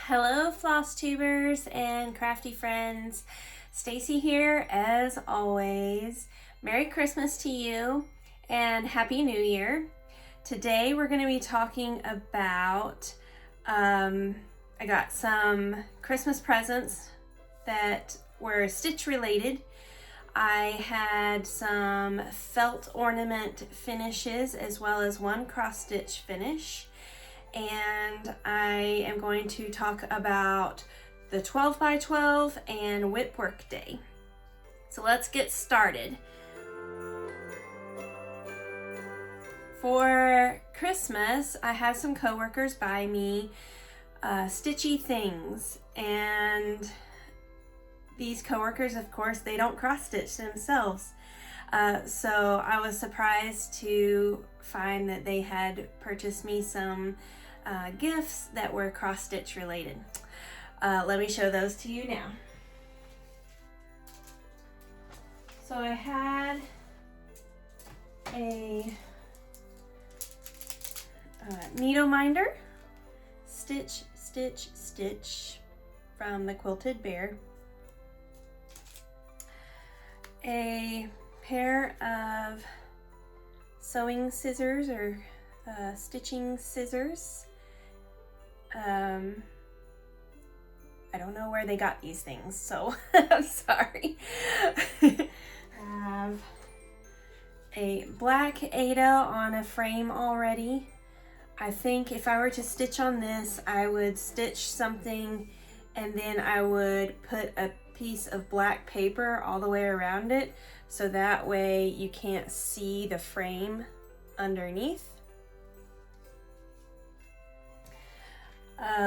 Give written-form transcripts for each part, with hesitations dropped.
Hello FlossTubers and crafty friends. Stacy here as always. Merry Christmas to you and Happy New Year. Today we're going to be talking about, I got some Christmas presents that were stitch related. I had some felt ornament finishes as well as one cross stitch finish. And I am going to talk about the 12 by 12 and whip work day. So let's get started. For Christmas, I had some coworkers buy me stitchy things, and these coworkers, of course, they don't cross stitch themselves. So I was surprised to find that they had purchased me some gifts that were cross stitch related. Let me show those to you now. So I had a needle minder, stitch, stitch, stitch from the Quilted Bear, a pair of sewing scissors or stitching scissors. I don't know where they got these things, so I'm sorry. I have a black Ada on a frame already. I think if I were to stitch on this, I would stitch something and then I would put a piece of black paper all the way around it, so that way you can't see the frame underneath.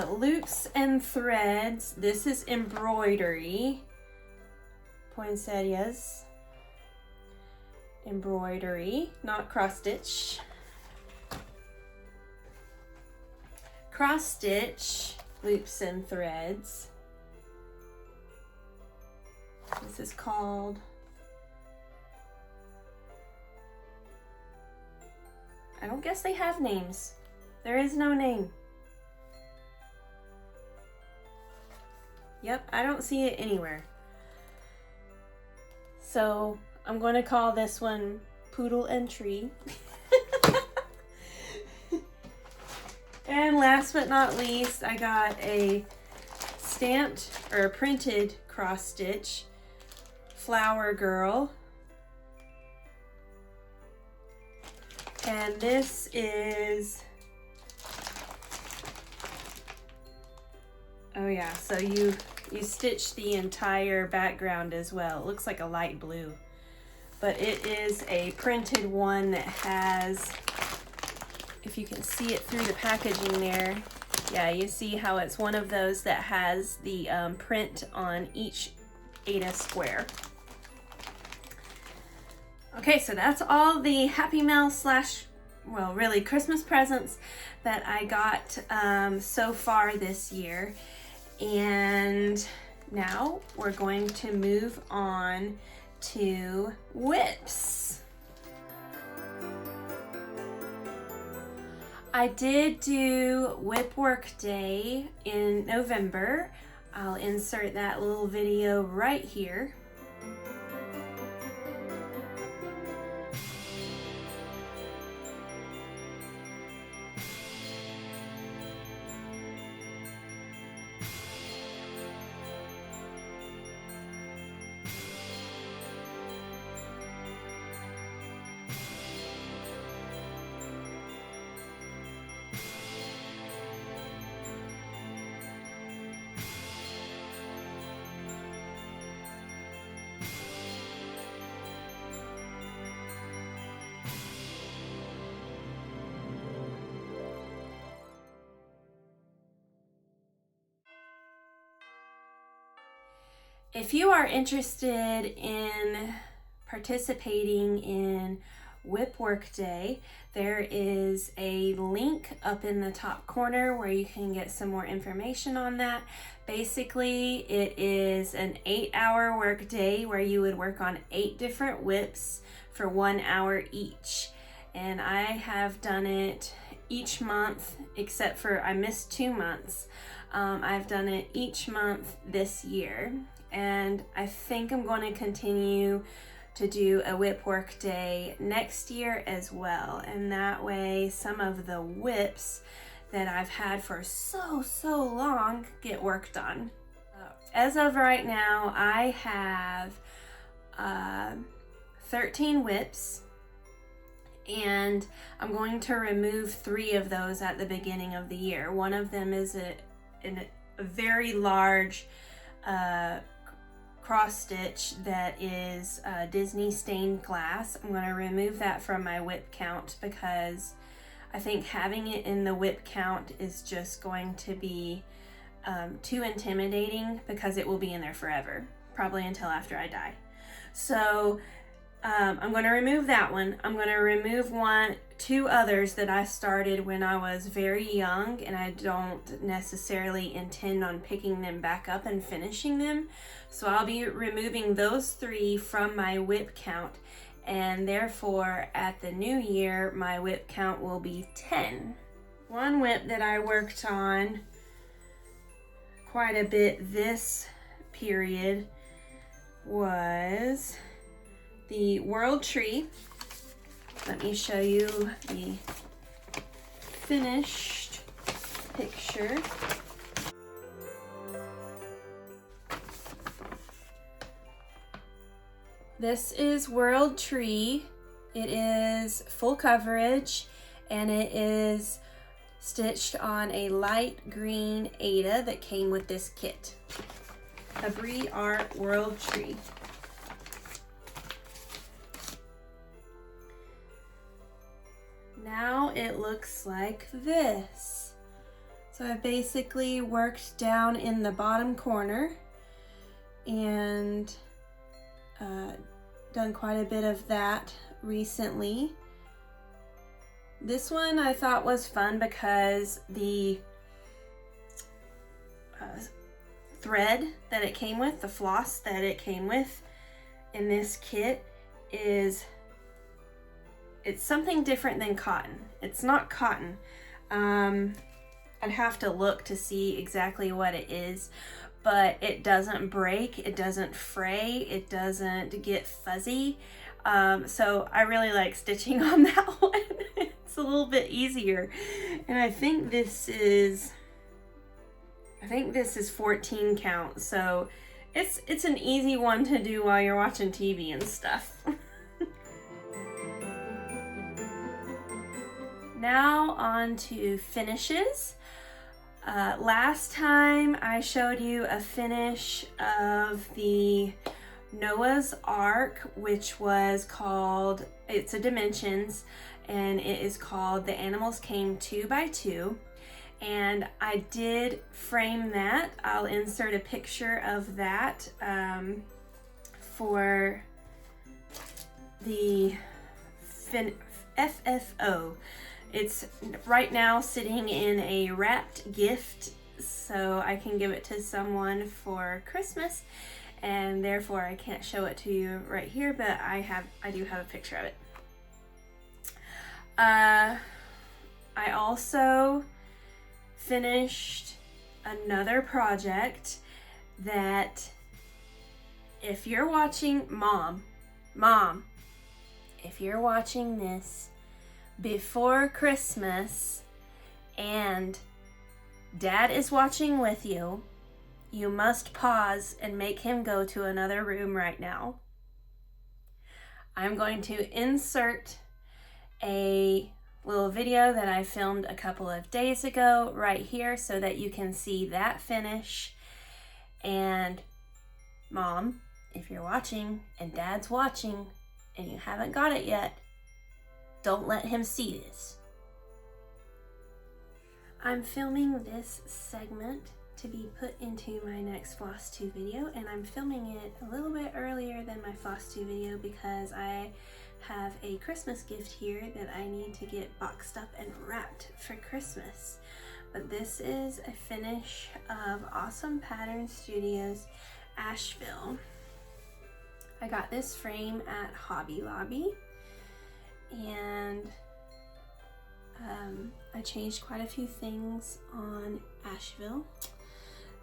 Loops and threads. This is embroidery. Poinsettias. Embroidery, not cross stitch. Cross stitch, loops and threads. This is called, I don't guess they have names. There is no name. Yep, I don't see it anywhere. So I'm going to call this one Poodle and Tree. And last but not least, I got a stamped or printed cross stitch Flower Girl. And this is, oh yeah, so you stitch the entire background as well. It looks like a light blue, but it is a printed one that has, if you can see it through the packaging there, yeah, you see how it's one of those that has the print on each Ada square. Okay, so that's all the Happy Mail / well, really Christmas presents that I got so far this year. And now we're going to move on to whips. I did do Whip Work Day in November. I'll insert that little video right here. If you are interested in participating in Whip Work Day, there is a link up in the top corner where you can get some more information on that. Basically, it is an 8-hour work day where you would work on 8 different whips for 1 hour each. and I have done it each month except for I missed 2 months. I've done it each month this year, and I think I'm going to continue to do a whip work day next year as well, and that way some of the whips that I've had for so long get worked on. As of right now, I have 13 whips, and I'm going to remove 3 of those at the beginning of the year. One of them is a very large cross stitch that is Disney stained glass. I'm going to remove that from my whip count because I think having it in the whip count is just going to be too intimidating, because it will be in there forever, probably until after I die. So I'm going to remove that one. I'm going to remove 2 others that I started when I was very young, and I don't necessarily intend on picking them back up and finishing them. So I'll be removing those 3 from my whip count, and therefore at the new year my whip count will be 10. One whip that I worked on quite a bit this period was the World Tree. Let me show you the finished picture. This is World Tree. It is full coverage, and it is stitched on a light green Aida that came with this kit. A Brie Art World Tree. Now it looks like this. So I've basically worked down in the bottom corner and done quite a bit of that recently. This one I thought was fun because the thread that it came with, the floss that it came with in this kit it's something different than cotton. It's not cotton. I'd have to look to see exactly what it is, but it doesn't break, it doesn't fray, it doesn't get fuzzy. So I really like stitching on that one. It's a little bit easier. And I think this is 14 count, so it's an easy one to do while you're watching TV and stuff. Now on to finishes. Last time I showed you a finish of the Noah's Ark, which was called, it's a dimensions, and it is called The Animals Came 2 by 2. And I did frame that. I'll insert a picture of that for the FFO. It's right now sitting in a wrapped gift, so I can give it to someone for Christmas, and therefore I can't show it to you right here, but I do have a picture of it. I also finished another project that, if you're watching, Mom, if you're watching this before Christmas and Dad is watching with you, you must pause and make him go to another room right now. I'm going to insert a little video that I filmed a couple of days ago right here so that you can see that finish. And Mom, if you're watching and Dad's watching and you haven't got it yet, don't let him see this. I'm filming this segment to be put into my next FlossTube video, and I'm filming it a little bit earlier than my FlossTube video because I have a Christmas gift here that I need to get boxed up and wrapped for Christmas. But this is a finish of Awesome Pattern Studios Asheville. I got this frame at Hobby Lobby, and I changed quite a few things on Asheville.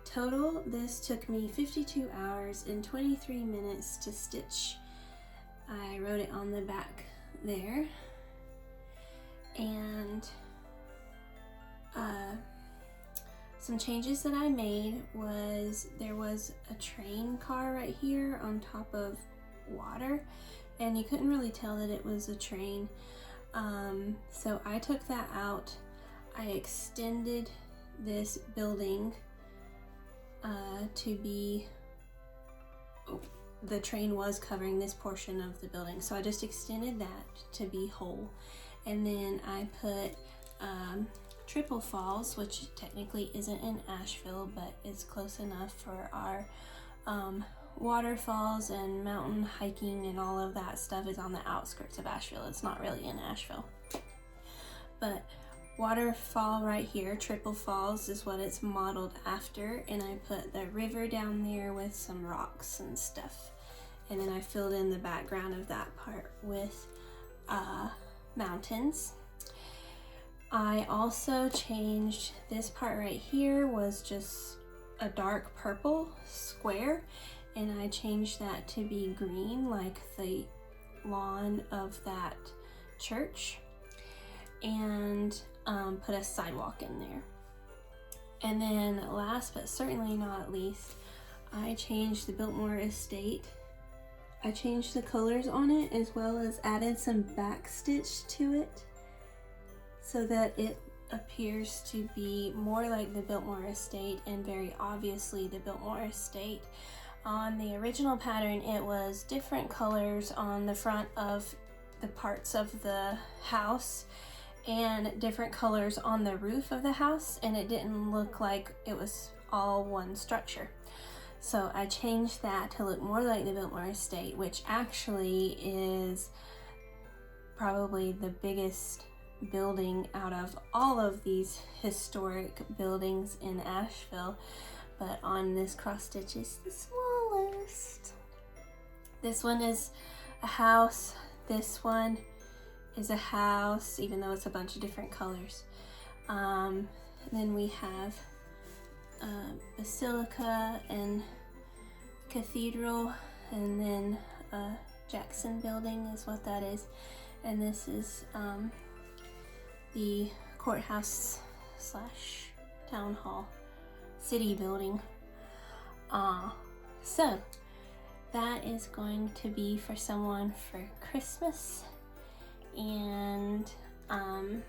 Total, this took me 52 hours and 23 minutes to stitch. I wrote it on the back there. And some changes that I made was there was a train car right here on top of water, and you couldn't really tell that it was a train. So I took that out. I extended this building to be, the train was covering this portion of the building, so I just extended that to be whole. And then I put triple falls, which technically isn't in Asheville, but it's close enough for our waterfalls, and mountain hiking and all of that stuff is on the outskirts of Asheville. It's not really in Asheville. But waterfall right here, Triple Falls, is what it's modeled after, and I put the river down there with some rocks and stuff. And then I filled in the background of that part with mountains. I also changed this part right here, was just a dark purple square, and I changed that to be green like the lawn of that church, and put a sidewalk in there. And then last but certainly not least, I changed the Biltmore Estate. I changed the colors on it, as well as added some backstitch to it so that it appears to be more like the Biltmore Estate, and very obviously the Biltmore Estate. On the original pattern, it was different colors on the front of the parts of the house and different colors on the roof of the house, and it didn't look like it was all one structure. So I changed that to look more like the Biltmore Estate, which actually is probably the biggest building out of all of these historic buildings in Asheville, but on this cross stitch is the smallest. This one is a house, this one is a house, even though it's a bunch of different colors. Then we have basilica and cathedral, and then Jackson building is what that is, and this is the courthouse slash town hall city building. So that is going to be for someone for Christmas, and I'm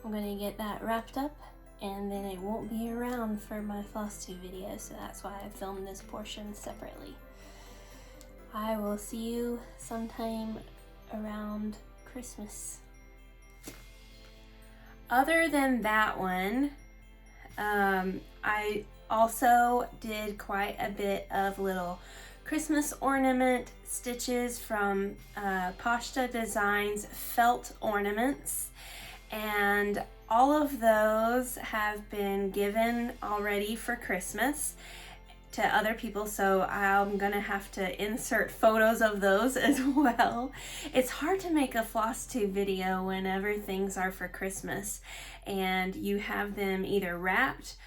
gonna get that wrapped up, and then it won't be around for my FlossTube video, so that's why I filmed this portion separately. I will see you sometime around Christmas. Other than that one, I also did quite a bit of little Christmas ornament stitches from Poshta Designs felt ornaments, and all of those have been given already for Christmas to other people, so I'm gonna have to insert photos of those as well. It's hard to make a FlossTube video whenever things are for Christmas and you have them either wrapped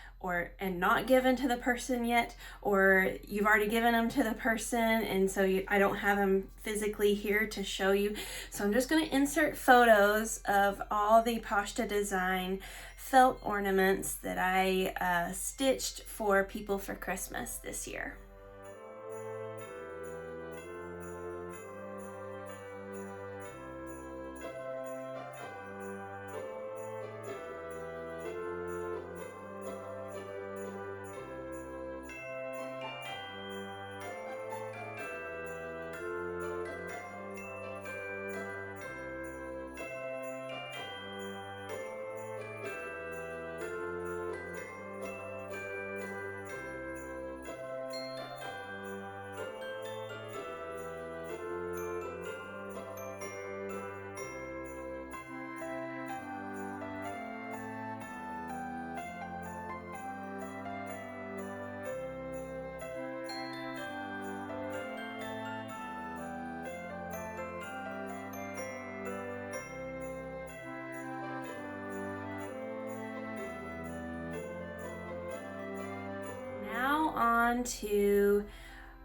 and not given to the person yet, or you've already given them to the person, and so I don't have them physically here to show you. So I'm just going to insert photos of all the Poshta Design felt ornaments that I stitched for people for Christmas this year. on to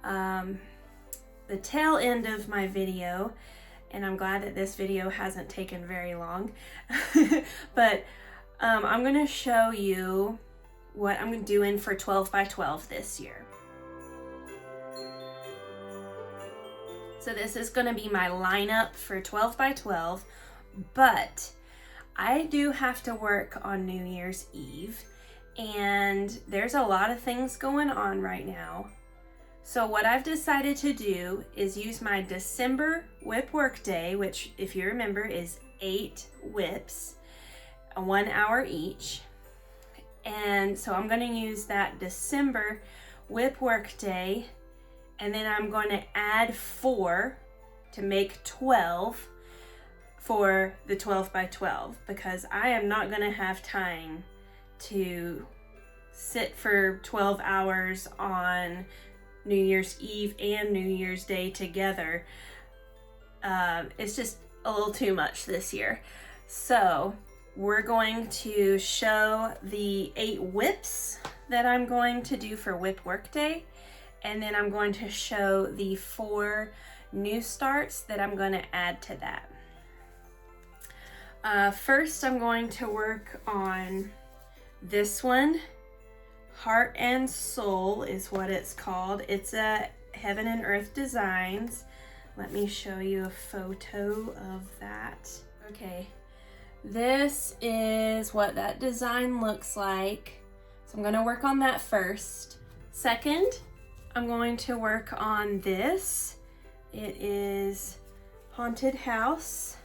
the tail end of my video, and I'm glad that this video hasn't taken very long. But I'm going to show you what I'm doing for 12 by 12 this year. So this is going to be my lineup for 12 by 12, but I do have to work on New Year's Eve, and there's a lot of things going on right now. So what I've decided to do is use my December whip work day, which, if you remember, is 8 whips, 1 hour each. And so I'm going to use that December whip work day, and then I'm going to add 4 to make 12 for the 12 by 12, because I am not going to have time to sit for 12 hours on New Year's Eve and New Year's Day together. It's just a little too much this year. So we're going to show the 8 whips that I'm going to do for whip work day, and then I'm going to show the 4 new starts that I'm going to add to that. First, I'm going to work on this one. Heart and Soul is what it's called. It's a Heaven and Earth Designs. Let me show you a photo of that. Okay, this is what that design looks like. So I'm going to work on that first. Second, I'm going to work on this. It is Haunted House.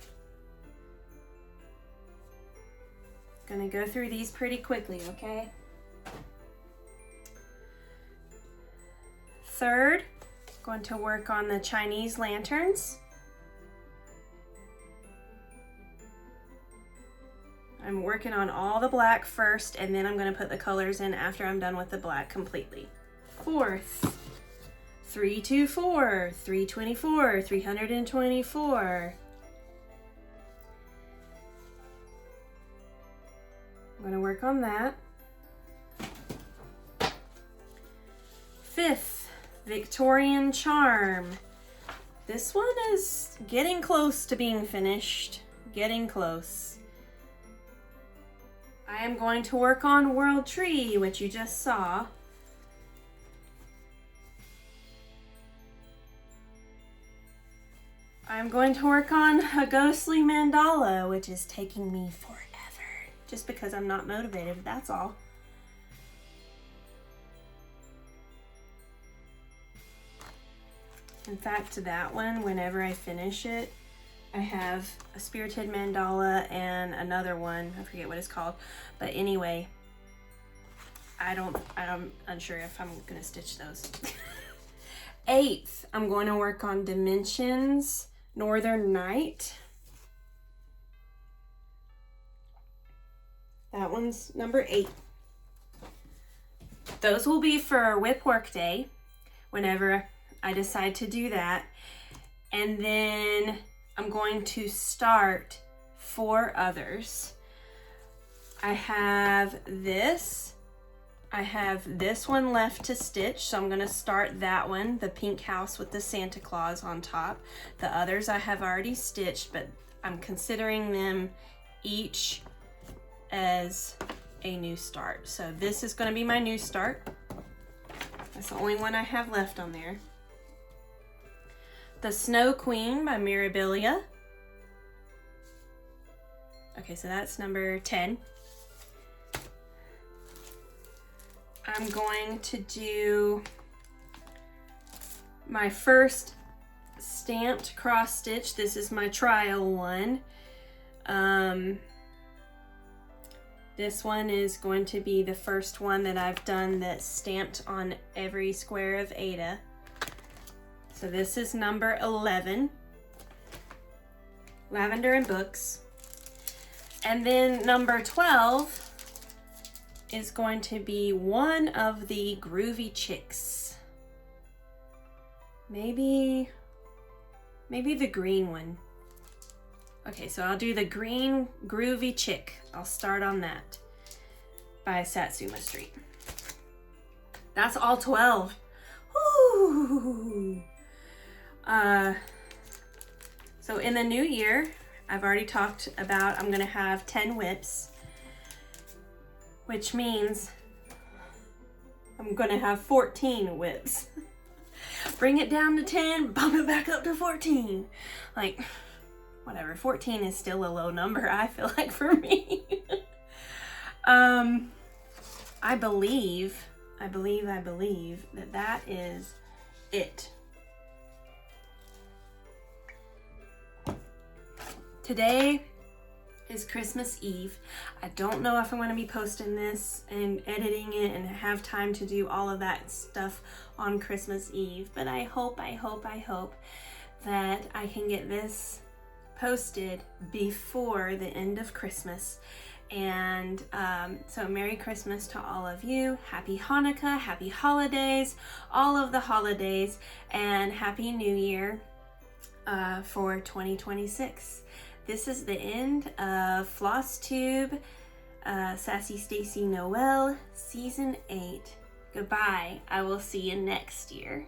Gonna go through these pretty quickly, okay? Third, going to work on the Chinese lanterns. I'm working on all the black first, and then I'm gonna put the colors in after I'm done with the black completely. Fourth, 324, 324, 324. I'm going to work on that. Fifth, Victorian Charm. This one is getting close to being finished. Getting close. I am going to work on World Tree, which you just saw. I'm going to work on a ghostly mandala, which is taking me forever. Just because I'm not motivated, that's all. In fact, that one, whenever I finish it, I have a spirited mandala and another one. I forget what it's called. But anyway, I'm unsure if I'm gonna stitch those. Eighth, I'm going to work on Dimensions Northern Night. That one's number 8. Those will be for whip work day, whenever I decide to do that. And then I'm going to start 4 others. I have this one left to stitch, so I'm going to start that one, the pink house with the Santa Claus on top. The others I have already stitched, but I'm considering them each as a new start. So this is going to be my new start. That's the only one I have left on there. The Snow Queen by Mirabilia. Okay, so that's number 10. I'm going to do my first stamped cross stitch. This is my trial one. This one is going to be the first one that I've done that's stamped on every square of Ada. So this is number 11, Lavender and Books. And then number 12 is going to be one of the Groovy Chicks. Maybe the green one. Okay, so I'll do the green Groovy Chick. I'll start on that by Satsuma Street. That's all 12. Woo! So in the new year, I've already talked about I'm gonna have 10 whips, which means I'm gonna have 14 whips. Bring it down to 10, bump it back up to 14. Like, whatever, 14 is still a low number, I feel like, for me. I believe that that is it. Today is Christmas Eve. I don't know if I'm going to be posting this and editing it and have time to do all of that stuff on Christmas Eve, but I hope that I can get this posted before the end of Christmas. And so Merry Christmas to all of you. Happy Hanukkah, happy holidays, all of the holidays, and Happy New Year for 2026. This is the end of FlossTube, Sassy Stacy Noel, Season 8. Goodbye. I will see you next year.